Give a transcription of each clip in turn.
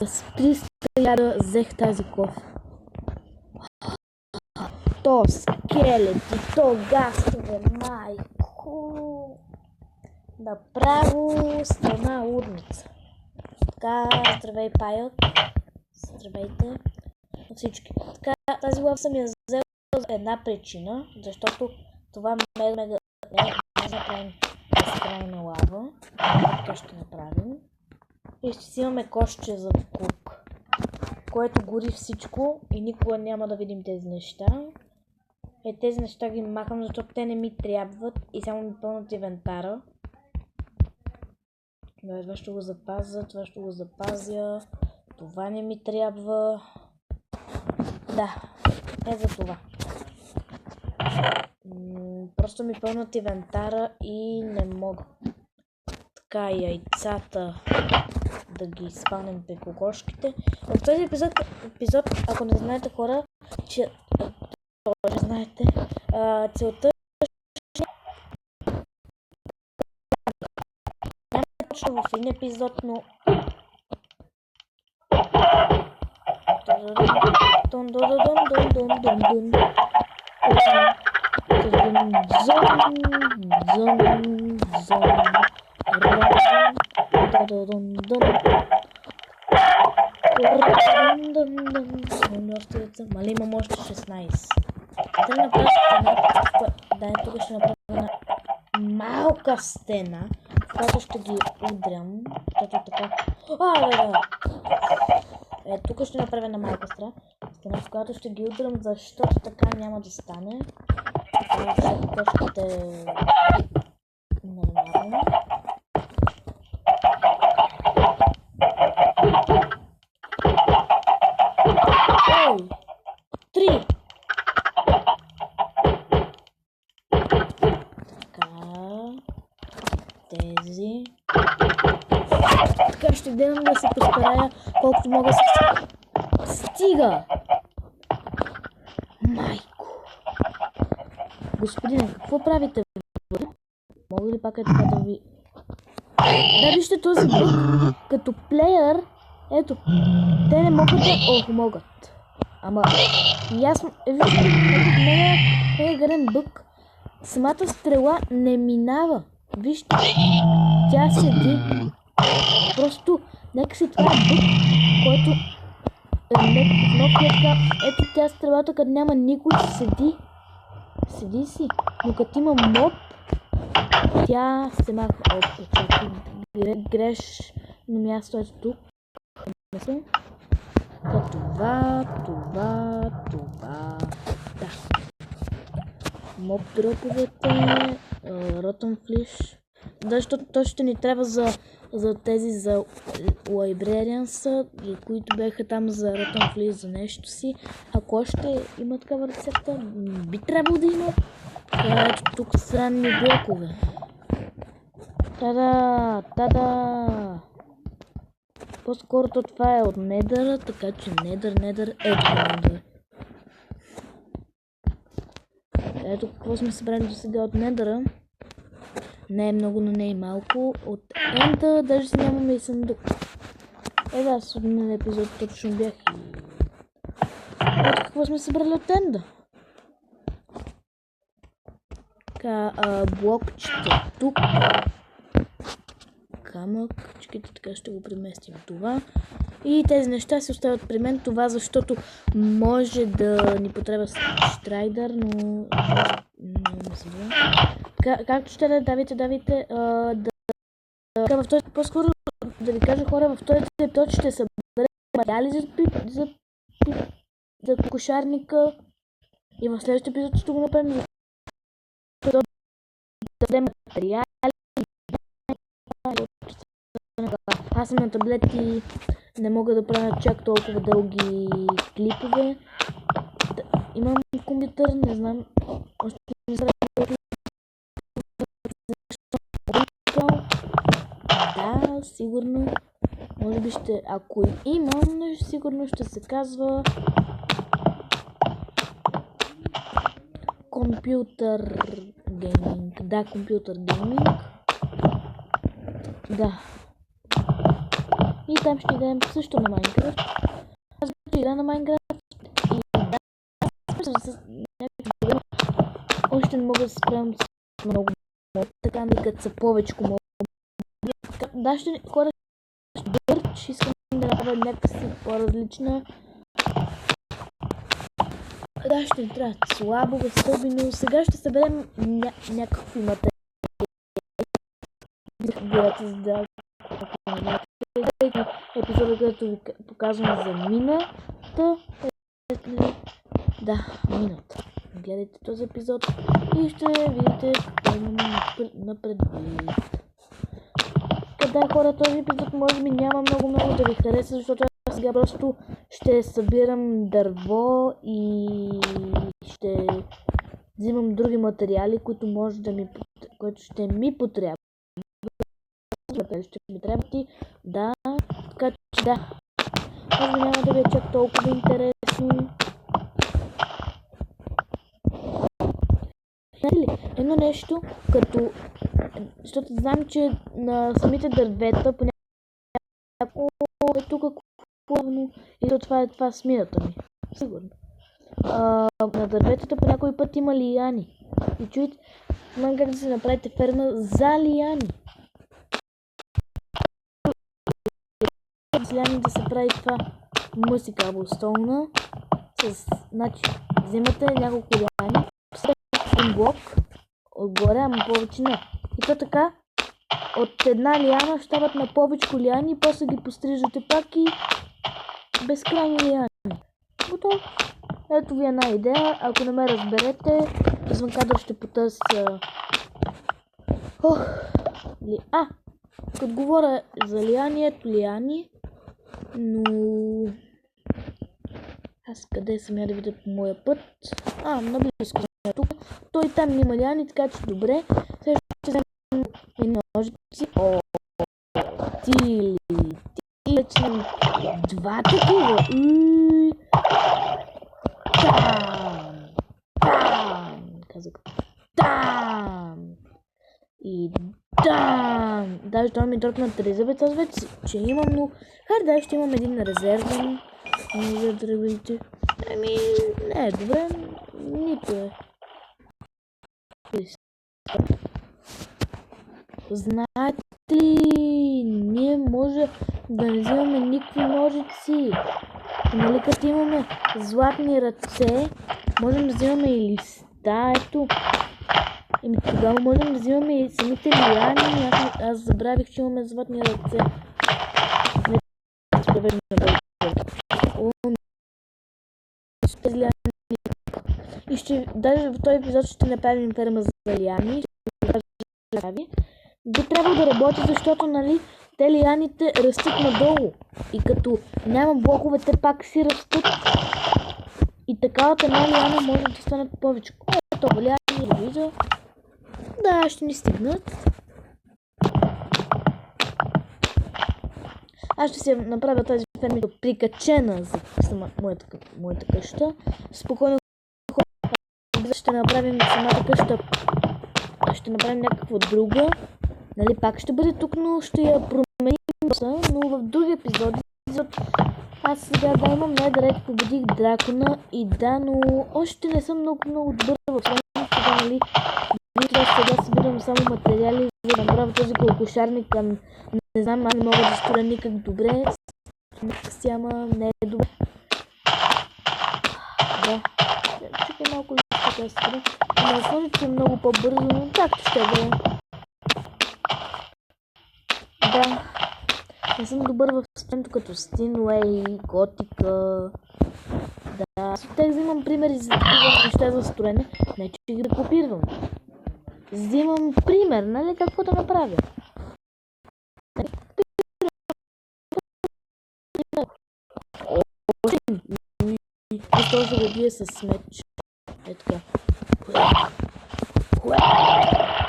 С 300 яда взех тази кофе. То скелети, то гастове, майко. Направо страна удница. Така, здравей, Пайот. Здравейте всички. Така, тази лав съм я взел за една причина, защото това мега не направим безкрайна лава. Това ще направим. И ще си имаме кошче за кук, което гори всичко и никога няма да видим тези неща. Тези неща ги махам, защото те не ми трябват и само ми пълнат инвентара. Това ще го запазя, това ще го запазя. Това не ми трябва. Да, за това. Просто ми пълнат инвентара и не мога. Така, яйцата да ги спанем при кокошките. В този епизод, ако не знаете хора, че не знаете, целта няма точно в един епизод, но мали имам още 16. Трябва да направя стена, тук ще направя една малка стена, в която ще ги удрям, защото така... тук ще направя една малка стена, в която ще ги удрям, защото така няма да стане. Сега кошките нормално. Ой! 3! Тези. Така ще гледам да се постарая колкото мога се... Стига! Майко! Господине, какво правите? Мога ли пак така да ви... Да, вижте този бък, като плеер, ето, те не могат да... могат. Ама, ясно, вижте, ето в мен е грен бък, самата стрела не минава. Вижте, тя седи. Просто, нека си това е бък, който нов клетка. Ето тя стрелата, като няма никой, седи. Седи си, но като има моб, тя се маха. Грешно място е тук. Това. Да. Моб дроповете. Rotten Flesh. Защото то ще ни трябва за тези за Librarians, които бяха там за Rotten Flesh за нещо си. Ако още има такава рецепта, би трябвало да има. Ето тук странни блокове. Тада! По-скоро това е от недъра, така че недър, ето недър. Ето какво сме събрали до сега от недъра. Не е много, но не е малко. От ента даже си нямаме и съндук. Да, с миналия епизод точно бях и... Ето какво сме събрали от енда. Така, блокчета тук. Камък, чекайте, така ще го преместим това. И тези неща се оставят при мен, това защото може да ни потреба Штрайдър, но не знам. Както ще да давите, в този по-скоро да ви кажа хора, в този епизод ще съберем материали за кошарника и в следващия епизод ще го направим да дадем материали. Аз съм на таблет и не мога да правя чак толкова дълги клипове. Имам компютър, не знам. Още не знам. Да, сигурно. Може би ще, ако имам, сигурно ще се казва компютър гейминг. Да, компютър гейминг. Да. И там ще играем също на Майнкрафт. Аз ще игра на Майнкрафт. И да, с някакви още не мога да се справям с много моби. Така ми като са повечко моби. Да, хора ще бърч. Искам да направя някаква си по-различна. Да, ще ни трябват слабове, стълби, но сега ще съберем някакви материали. Гледате за да епизода, който ви показвам за мината. Да, мината. Гледайте този епизод и ще видите какво имаме напред. Да, хора, този епизод може би няма много да ви хареса, защото аз сега просто ще събирам дърво и ще взимам други материали, които ще ми потрябват. Ще ми трябват и да, така че да. Може би няма да ви е чак толкова интересно. Знаете ли, едно нещо, защото знам, че на самите дървета понякога е тук плавно и това с мината ми. Сигурно. На дърветата по някой път има лияни. И чуете, знам как да си направите ферма за лияни. С лияни да се прави това мъси каблстоуна. Значи, взимате няколко лияни, един блок отгоре, ама повече не. И то така, от една лияна стават на повечко лияни и после ги пострижате пак и безкрайни лияни. Готово. Ето ви една идея. Ако не ме разберете, извън кадър ще потърся... Като говоря за лияни, ето лияни, но... Аз къде съм, я да видя по моя път? Наблизко съм тук. Той там има лияни, така че добре. Сега ще вземем едни ножици. Ти вече имам два такива. Казах там. И там. Даже това ми дропна 3 зъбеца, аз вече че имам, но да, ще имам един резервен. За да видите. Не е добре, нито е. Знаете ли, ние може да не взимаме никакви ножици. Нали като имаме златни ръце, можем да взимаме и листа, ето. Тогава можем да взимаме и самите лияни. Аз забравих, че имаме златни ръце. И даже в този епизод ще направим ферма за лияни. Би трябвало да работи, защото нали те лияните растат надолу. И като няма блокове, те пак си растат. И така от една лияна може да станат повече. Ето лияни вижда. Да, ще ни стигнат. Аз ще си направя тази ферма прикачена за моята къща. Спокойно ще направим самата къща. Ще направим някаква друга. Нали, пак ще бъде тук, но ще я променим. Но в други епизоди. Аз сега да имам най-далеч победих дракона и да, но още не съм много добър в това, нали. Сега събирам само материали, за да направя този колкошарник. Не знам, аз не мога да строя никак добре. Ама не е добре. Да. Чакай малко ли така строя. Не знам, че е много по-бързо, но както ще да. Да. Не съм добър в строенето като Стинуей, Готика. Да. Аз от тях взимам примери за такива неща за строене. Не, че ги да копирам. Взимам пример, нали, какво да направя. Аз този го бия с меч. Ето така.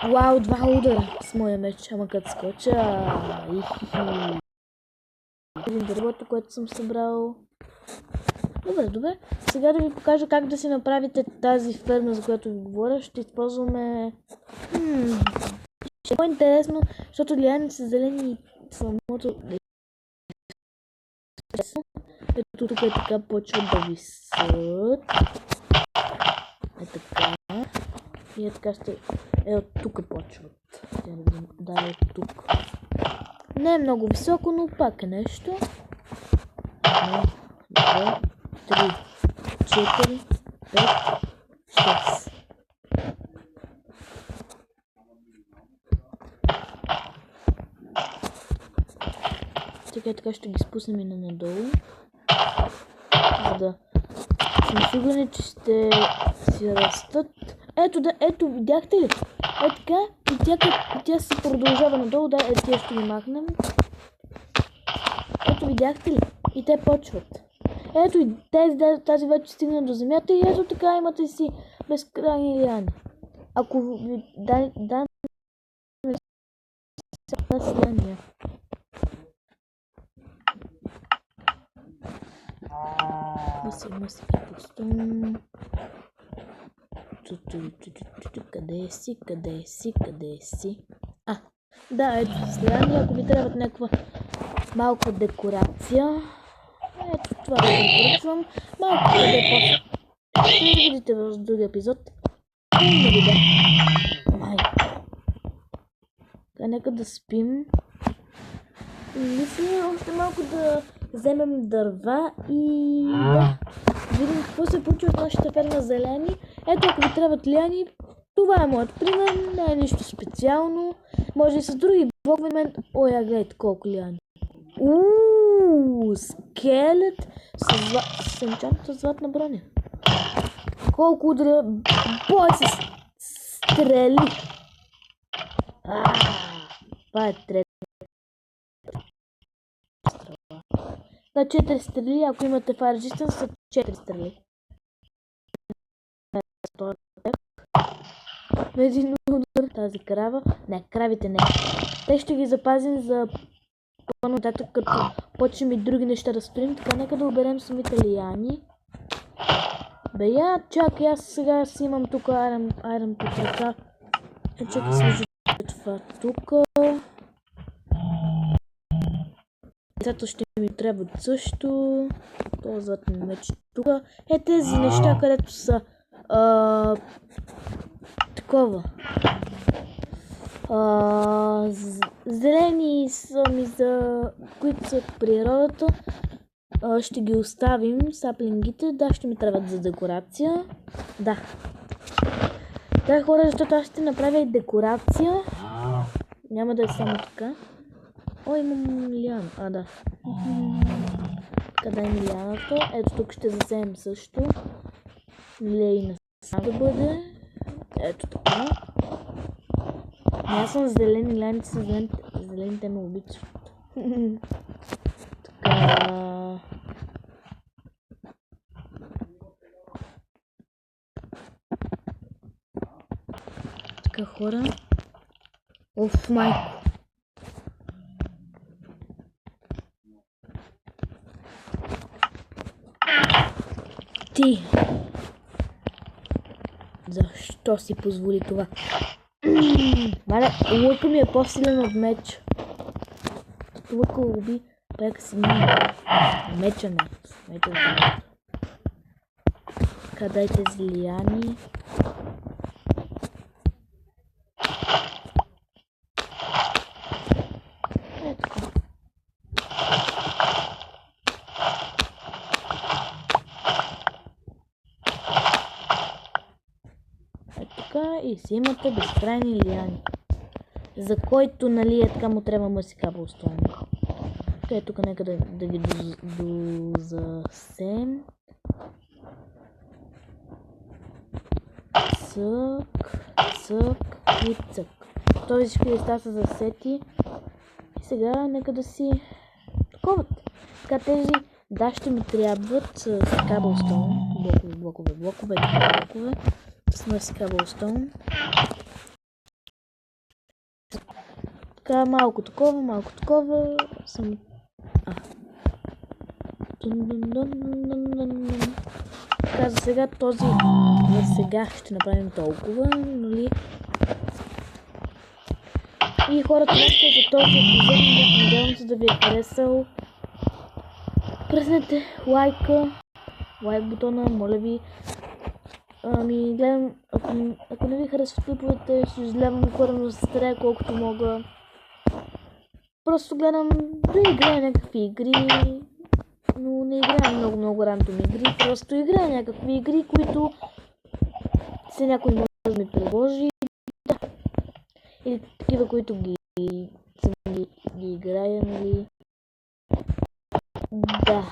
Вау, 2 удара с моя меч, ама като скоча. Един дървото, което съм събрал. Добре. Сега да ви покажа как да си направите тази ферма, за която ви говоря. Ще използваме... Ще е по-интересно, защото лиани са зелени и самото... Ето тук е така почват да висят. Е така. И е така ще... от тук почват. Да, е от тук. Не е много високо, но пак е нещо. 1, 2, 3, 4, 5, 6. Така ще ги спуснем и на надолу. За да сме сигурни, че ще си растат. Ето, видяхте ли? Така, и тя се продължава надолу. Да, тя ще ги махнем. Ето, видяхте ли? И те почват. Ето и тази вече стигна до земята и ето така имате си безкрайни лиани. Ако ви дам население. Маси, капустун. Къде си? Да, ето слияни, ако ви трябват някаква малка декорация. Ето това да ви поръчвам. Малко къде после. Ще видите в други епизод. Нека да спим. Мисля още малко да вземем дърва и да видим какво се получи от нашата ферма зелени. Ето, ако ви трябват лиани, това е моят пример. Не е нищо специално. Може и с други блокове. Гледайте колко лиани. Скелет с енчантната златна броня. Колко удара бой с стрели. Това е трета. На 4 стрели, ако имате Fire Resistance, са 4 стрели. Един удар, тази крава. Не, кравите не. Те ще ги запазим за по-нататък, като почнем и други неща да строим. Така, нека да оберем самите лияни. Чакай, аз сега си имам тук айрон по ръка. Чакай, сложи това тук. Зато ще ми трябват също. Това златен меч тук. Тези неща, където са такова. Зелени са ми за които са в природата. Ще ги оставим саплингите. Да, ще ми трябват за декорация. Да, хора, защото аз ще направя и декорация. Няма да е само така. Имам лиана. Да. Къде е лианата? Ето тук ще засеем също. Лейна сам да бъде. Ето така. Аз съм зелени, лианите са зелените ме обичат. Така. Така, хора. Майко. Ти. Защо си позволи това? Мале, лъка ми е по-силен от меч. Като лъка уби, пека си мина. Меча не. Къде тези лияни? И си имате безкрайни лиани. За който, нали, така му трябва мъсика по-стоен. Така, тук нека да ги дозасем. Цък и цък. Този всички листа са засети. И сега нека да си таковат. Така тези ще ми трябват с каблстоун. Блокове. С каблстоун. Така малко такова. Така, за сега ще направим толкова, нали? И хората, това ще е за този епизод. Надявам се да ви е харесал. Пръснете лайк бутона, моля ви. Гледам, ако не ви харесват клиповете, ще изгледам коренно да се старая колкото мога. Просто гледам да играя някакви игри, но не играя много рандом игри, просто играя някакви игри, които се някой може да ми предложи. Да. Или такива, които ги играя, нали? Да.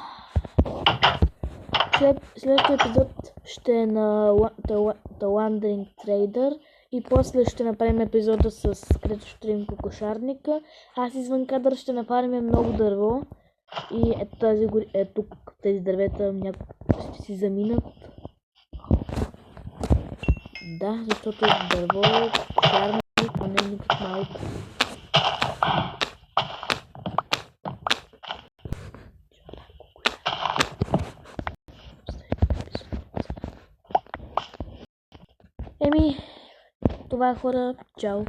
Следващия епизод ще е на The Wandering Trader и после ще направим епизода с където ще трим кокошарника. Аз извън кадър ще направим много дърво и ето тук тези дървета ще си заминат. Да, защото дърво е кокошарник, а не никак малко. Това е, хора. Чао!